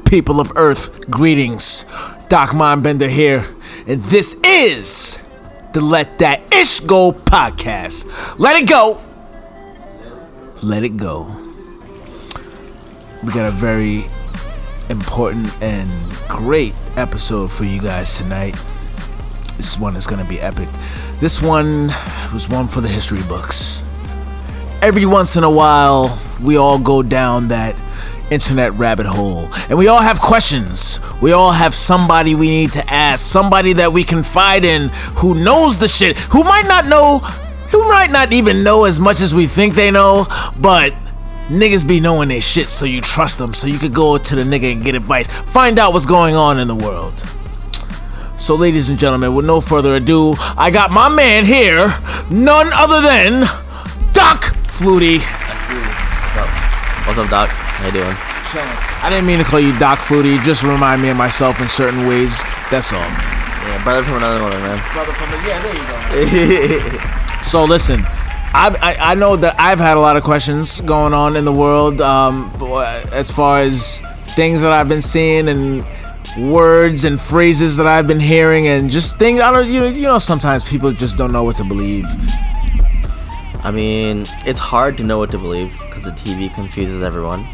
people of Earth, greetings. Doc Mindbender here, and this is the Let That Ish Go podcast. Let it go. Let it go. We got a very important and great episode for you guys tonight. This one is going to be epic. This one was one for the history books. Every once in a while, we all go down that internet rabbit hole, and we all have questions. We all have somebody we need to ask, somebody that we confide in, who knows the shit, who might not even know as much as we think they know, but niggas be knowing their shit, so you trust them, so you could go to the nigga and get advice, find out what's going on in the world. So ladies and gentlemen, with no further ado, I got my man here, none other than Doc Flutie. What's up, Doc? How you doing? I didn't mean to call you Doc Flutie. Just remind me of myself in certain ways. That's all. Yeah, brother from another mother, man. There you go. So listen, I know that I've had a lot of questions going on in the world, as far as things that I've been seeing and words and phrases that I've been hearing and just things. I don't, you know, sometimes people just don't know what to believe. I mean, it's hard to know what to believe because the TV confuses everyone.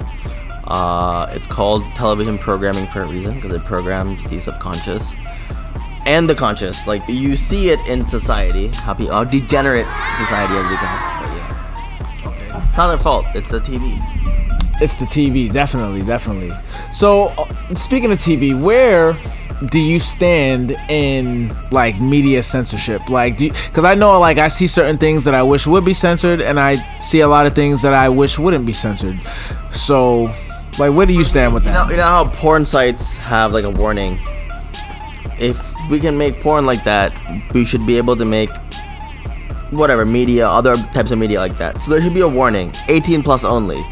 It's called television programming for a reason because it programs the subconscious and the conscious. Like, you see it in society, how degenerate society has become. But yeah, okay. It's not their fault. It's the TV. It's the TV, definitely. So, speaking of TV, where do you stand in like media censorship? Like, because I know, like, I see certain things that I wish would be censored, and I see a lot of things that I wish wouldn't be censored. So, like, where do you stand with that? You know how porn sites have like a warning? If we can make porn like that, we should be able to make whatever media, other types of media like that. So there should be a warning, 18 plus only.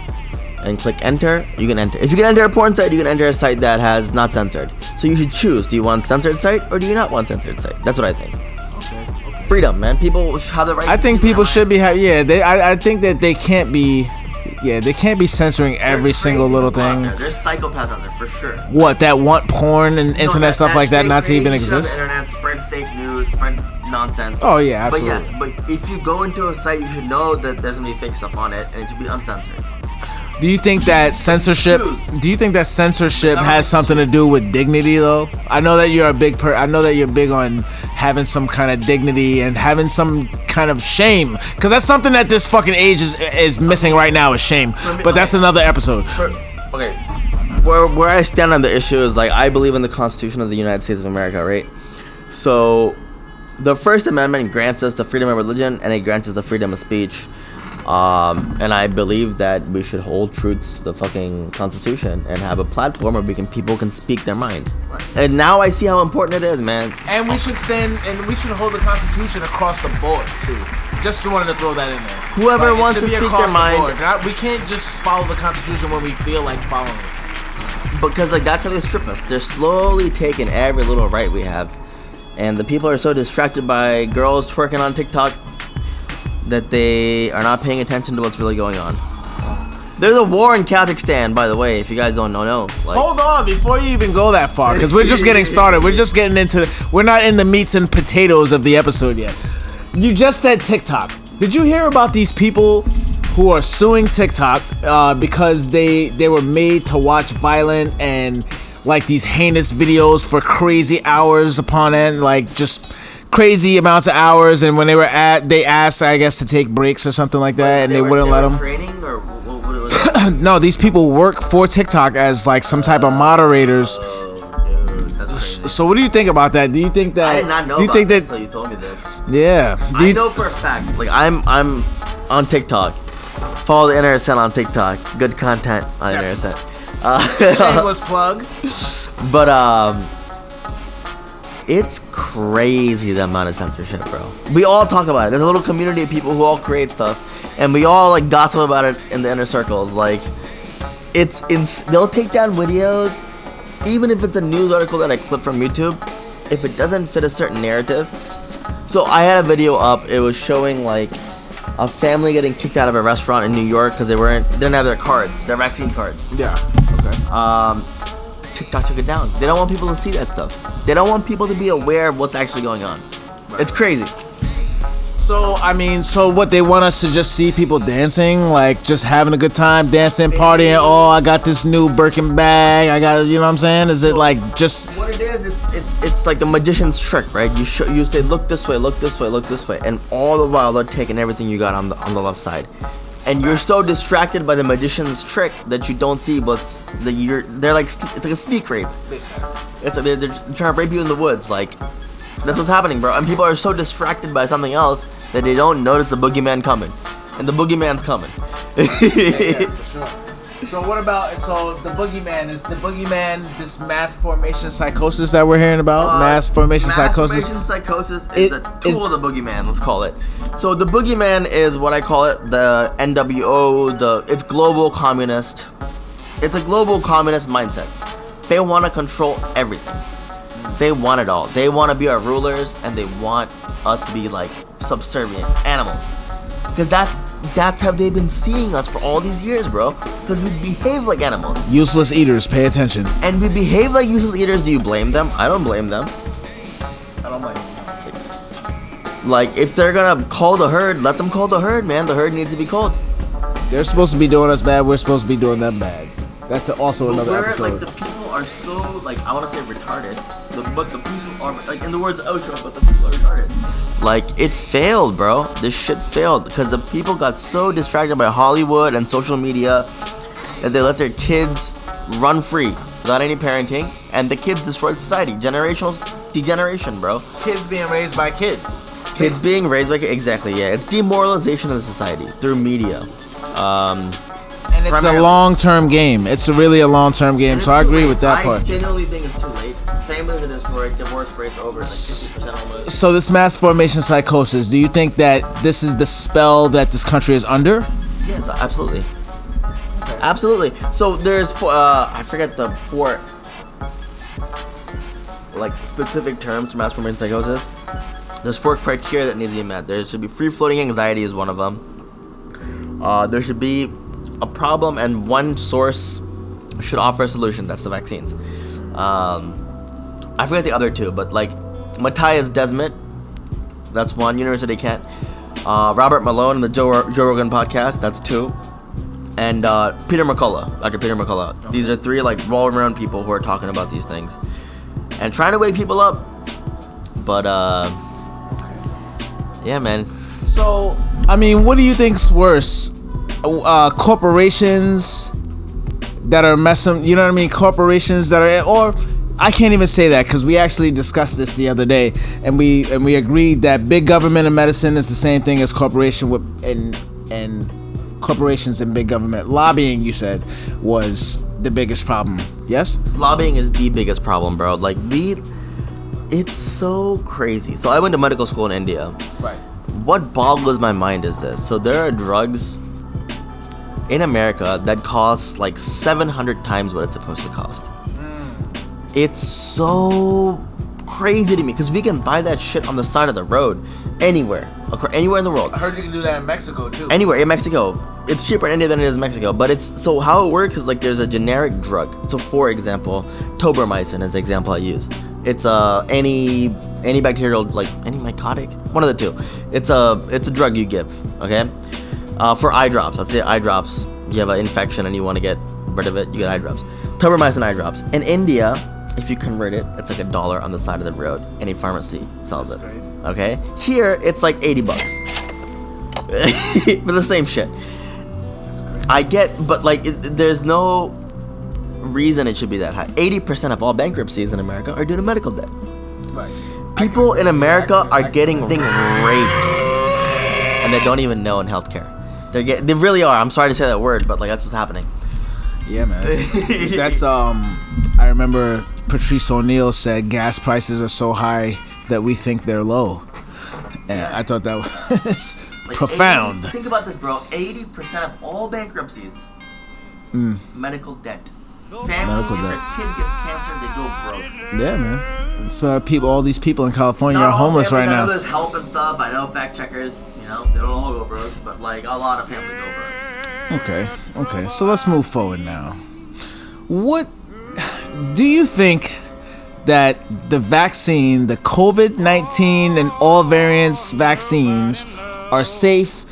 And click enter, you can enter. If you can enter a porn site, you can enter a site that has not censored. So you should choose, do you want censored site or do you not want censored site? That's what I think. Okay. Freedom, man. People have the right. I think people should be I think that they can't be censoring every single little thing. There's psychopaths out there for sure. What, that want porn and internet stuff like that not to even exist? On the internet, spread fake news, spread nonsense. Oh yeah, absolutely. But if you go into a site, you should know that there's gonna be fake stuff on it, and it should be uncensored. Do you think that censorship has something to do with dignity, though? I know that you're big on having some kind of dignity and having some kind of shame, because that's something that this fucking age is missing right now, is shame. But that's another episode. Okay, where I stand on the issue is, like, I believe in the Constitution of the United States of America, right? So the First Amendment grants us the freedom of religion, and it grants us the freedom of speech. And I believe that we should hold true to the fucking Constitution and have a platform where people can speak their mind. And now I see how important it is, man. And we should hold the Constitution across the board too. Just wanted to throw that in there. Whoever wants to speak their mind. We can't just follow the Constitution when we feel like following it. Because, like, that's how they strip us. They're slowly taking every little right we have. And the people are so distracted by girls twerking on TikTok that they are not paying attention to what's really going on. There's a war in Kazakhstan, by the way, if you guys don't know. Like, hold on, before you even go that far, because we're just getting started. We're not in the meats and potatoes of the episode yet. You just said TikTok. Did you hear about these people who are suing TikTok because they were made to watch violent and, like, these heinous videos for crazy hours upon end, like, just crazy amounts of hours, and when they asked, I guess, to take breaks or something like that, and they wouldn't let them. Training, or what was it? No, these people work for TikTok as, like, some type of moderators. Dude, that's crazy. So what do you think about that? Do you think that? I did not know about this until you told me this. Yeah. I know for a fact. Like, I'm on TikTok. Follow the Internet on TikTok. Good content on Internet. Shameless plug. But it's crazy the amount of censorship, bro. We all talk about it. There's a little community of people who all create stuff, and we all, like, gossip about it in the inner circles. Like, they'll take down videos, even if it's a news article that I clip from YouTube, if it doesn't fit a certain narrative. So I had a video up. It was showing, like, a family getting kicked out of a restaurant in New York because they didn't have their cards, their vaccine cards. Yeah. Okay. TikTok took it down. They don't want people to see that stuff. They don't want people to be aware of what's actually going on. It's crazy. So, I mean, so what, they want us to just see people dancing, like just having a good time, dancing, partying, oh, I got this new Birkin bag, I got, you know what I'm saying? Is it like just... What it is, it's like a magician's trick, right? You say, look this way, look this way, look this way, and all the while they're taking everything you got on the left side. And you're so distracted by the magician's trick that you don't see what's they're like, it's like a sneak rape. It's like they're trying to rape you in the woods, like... That's what's happening, bro. And people are so distracted by something else that they don't notice the boogeyman coming. And the boogeyman's coming. Yeah, for sure. So what about, so the boogeyman, is the boogeyman this mass formation psychosis that we're hearing about? Mass formation psychosis? Mass formation psychosis is a tool of the boogeyman, let's call it. So the boogeyman is what I call it, the NWO, it's global communist. It's a global communist mindset. They want to control everything. They want it all. They want to be our rulers, and they want us to be like subservient animals. Because that's how they've been seeing us for all these years, bro. Because we behave like animals. Useless eaters, pay attention. And we behave like useless eaters. Do you blame them? I don't blame them. I don't blame them. Like, if they're gonna call the herd, let them call the herd, man. The herd needs to be called. They're supposed to be doing us bad. We're supposed to be doing them bad. That's also another episode. Like, the people are so, like, I want to say retarded, but the people are, like, in the words of Osho, but the people are retarded. Like, it failed, bro. This shit failed because the people got so distracted by Hollywood and social media that they let their kids run free without any parenting, and the kids destroyed society. Generational degeneration, bro. Kids being raised by kids. Kids being raised by kids, exactly, yeah. It's demoralization of the society through media. And it's a long-term game. It's really a long-term game, so I agree with that part. I genuinely think it's too late. Families are destroyed, divorce rates over like 50% almost. So this mass formation psychosis, do you think that this is the spell that this country is under? Yes, absolutely. Absolutely. So there's, I forget the 4, like, specific terms to mass formation psychosis. There's 4 criteria that need to be met. There should be free-floating anxiety is one of them. There should be a problem and one source should offer a solution. That's the vaccines. I forget the other 2, but like Matthias Desmet, that's one. University Kent. Robert Malone and the Joe Rogan podcast, that's 2. And Peter McCullough, Dr. Peter McCullough. Okay. These are 3 like well-renowned people who are talking about these things and trying to wake people up. But yeah, man. So I mean, what do you think's worse? Corporations that are messing, you know what I mean? Corporations that are, or I can't even say that because we actually discussed this the other day, and we agreed that big government and medicine is the same thing as corporation with and corporations and big government. Lobbying, you said, was the biggest problem. Yes? Lobbying is the biggest problem, bro. Like it's so crazy. So I went to medical school in India. Right. What boggles my mind is this. So there are drugs in America that costs like 700 times what it's supposed to cost. It's so crazy to me because we can buy that shit on the side of the road anywhere in the world. I heard you can do that in Mexico too. Anywhere in Mexico. It's cheaper in India than it is in Mexico. But it's, so how it works is like there's a generic drug. So for example, tobermicin is the example I use. It's antibacterial, like antipsychotic, one of the 2. It's a drug you give, okay? For eye drops, let's say eye drops, you have an infection and you want to get rid of it, you get eye drops. Tobermicin eye drops. In India, if you convert it, it's like $1 on the side of the road. Any pharmacy sells it. Crazy. Okay? Here, it's like $80. For the same shit. I get, but like, there's no reason it should be that high. 80% of all bankruptcies in America are due to medical debt. Right. People in America are getting raped, and they don't even know in healthcare. They really are. I'm sorry to say that word, but like that's what's happening. Yeah, man. That's I remember Patrice O'Neal said gas prices are so high that we think they're low, and yeah. I thought that was like profound. Think about this, bro. 80% of all bankruptcies, medical debt. Families, if their kid gets cancer, they go broke. Yeah, man. It's all these people in California are homeless right now. I know there's help and stuff. I know fact checkers, they don't all go broke, but like a lot of families go broke. Okay. So let's move forward now. What do you think that the vaccine, the COVID-19 and all variants vaccines are safe?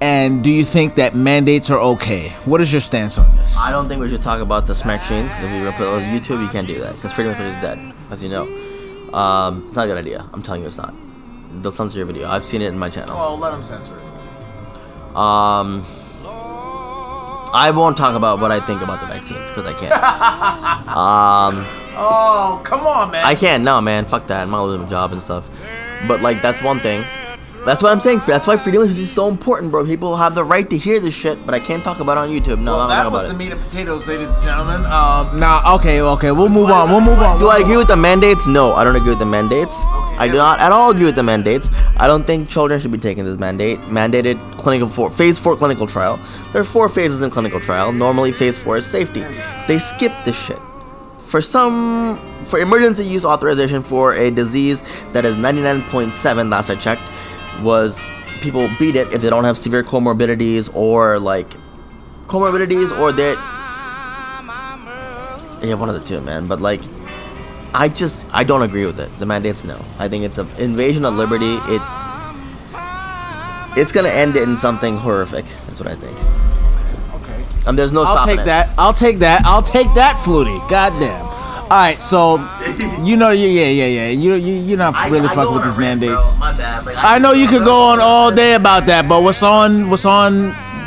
And do you think that mandates are okay? What is your stance on this? I don't think we should talk about the vaccines. If we put it on YouTube, you can't do that because freedom of speech is dead, as you know. It's not a good idea. I'm telling you, it's not. They'll censor your video. I've seen it in my channel. Oh, let them censor it. I won't talk about what I think about the vaccines because I can't. Oh, come on, man. I can't. No, man. Fuck that. I'm not losing my job and stuff. But like, that's one thing. That's what I'm saying. That's why freedom of speech is so important, bro. People have the right to hear this shit, but I can't talk about it on YouTube. No, well, I'm not that was about the it. meat and potatoes, ladies and gentlemen. Okay. We'll move on. Do I agree with the mandates? No, I don't agree with the mandates. Okay, I do not at all agree with the mandates. I don't think children should be taking this mandated phase 4 clinical trial. There are 4 phases in clinical trial. Normally, phase 4 is safety. They skip this shit. For emergency use authorization for a disease that is 99.7, last I checked, was people beat it if they don't have severe comorbidities or they one of the two, man. But like, I don't agree with it. The mandates, no. I think it's an invasion of liberty. It's gonna end in something horrific. That's what I think. Okay. And there's no stopping it. I'll take that, Flutie. Goddamn. All right, so you're not really fucking with these mandates. Bro. My bad. Like, I know you could go on all day about that, but what's on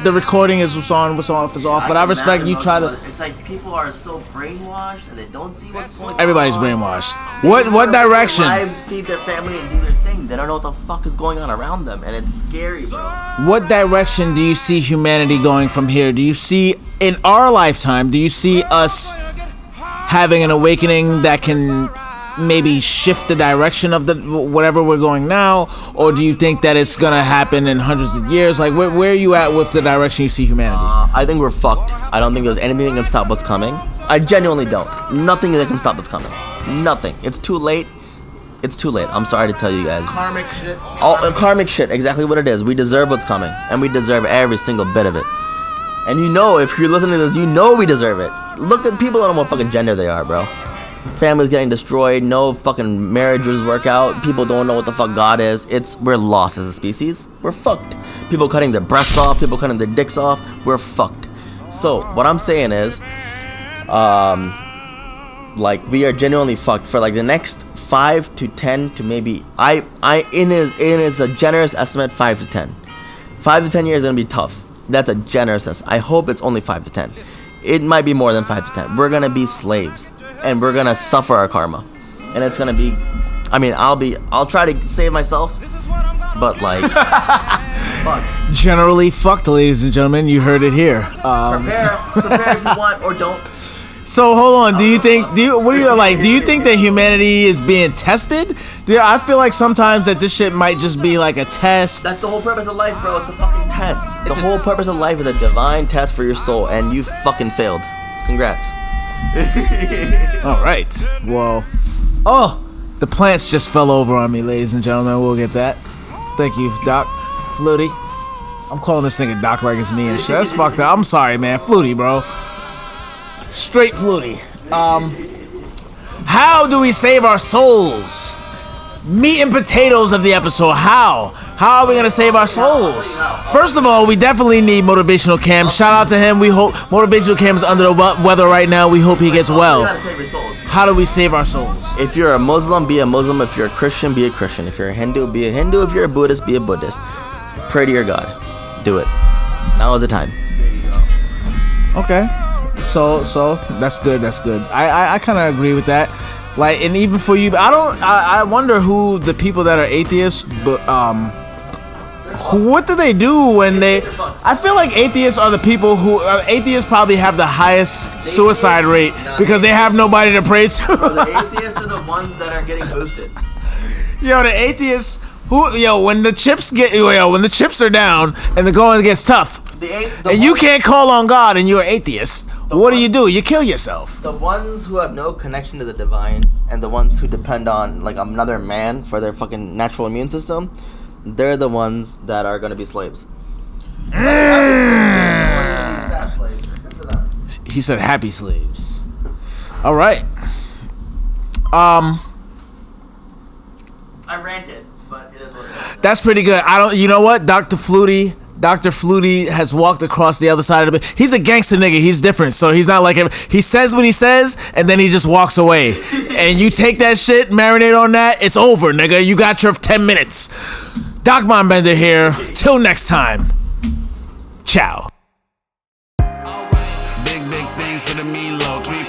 the recording is what's off is off. But I respect you try to. It's like people are so brainwashed and they don't see what's going on. Everybody's brainwashed. What direction? Lives, feed their family and do their thing. They don't know what the fuck is going on around them, and it's scary, bro. What direction do you see humanity going from here? Do you see in our lifetime? Do you see us having an awakening that can maybe shift the direction of the whatever we're going now, or do you think that it's gonna happen in hundreds of years? Like, where are you at with the direction you see humanity? I think we're fucked. I don't think there's anything that can stop what's coming. I genuinely don't. Nothing that can stop what's coming. Nothing. It's too late. It's too late. I'm sorry to tell you guys. Karmic shit. Karmic shit. Exactly what it is. We deserve what's coming, and we deserve every single bit of it. And you know, if you're listening to this, you know we deserve it. Look at people, don't know what fucking gender they are, bro. Families getting destroyed, no fucking marriages work out, people don't know what the fuck God is. We're lost as a species. We're fucked. People cutting their breasts off, people cutting their dicks off, we're fucked. So, what I'm saying is, like, we are genuinely fucked for like the next 5 to 10 to maybe, it's a generous estimate, 5 to 10. 5 to 10 years is gonna be tough. That's a generous estimate. I hope it's only 5 to 10. It might be more than 5 to 10. We're gonna be slaves, and we're gonna suffer our karma, and it's gonna be. I mean, I'll try to save myself, but like, fuck. Generally fucked, ladies and gentlemen. You heard it here. Prepare if you want or don't. So hold on. Do you think that humanity is being tested? I feel like sometimes that this shit might just be like a test. That's the whole purpose of life, bro. It's a fucking test. The whole purpose of life is a divine test for your soul, and you fucking failed. Congrats. All right. Well, the plants just fell over on me, ladies and gentlemen. We'll get that. Thank you, Doc. Flutie. I'm calling this nigga Doc like it's me and shit. That's fucked up. I'm sorry, man. Flutie, bro. Straight Flutie. How do we save our souls? Meat and potatoes of the episode. How are we gonna save our souls? First of all, we definitely need Motivational Cam. Shout out to him. We hope Motivational Cam is under the weather right now. We hope he gets well. You gotta save your souls. How do we save our souls? If you're a Muslim, be a Muslim. If you're a Christian, be a Christian. If you're a Hindu, be a Hindu. If you're a Buddhist, be a Buddhist. Pray to your God. Do it. Now is the time. Okay. So that's good. I kind of agree with that. Like, and even for you, I wonder who the people that are atheists, but what do they do when they? I feel like atheists are the people who atheists probably have the highest suicide rate because they have nobody to pray to. The atheists are the ones that are getting boosted. Yo, the atheists when the chips are down and the going gets tough, and you can't call on God and you're an atheist. What do? You kill yourself. The ones who have no connection to the divine and the ones who depend on like another man for their fucking natural immune system, they're the ones that are gonna be slaves. He said happy slaves. All right. I ranted, but it is what it is. That's pretty good. You know what? Dr. Flutie has walked across the other side of the... He's a gangster nigga. He's different. So he's not like him. He says what he says, and then he just walks away. And you take that shit, marinate on that, it's over, nigga. You got your 10 minutes. Doc Mindbender here. Till next time. Ciao. Big things for the Milo. 3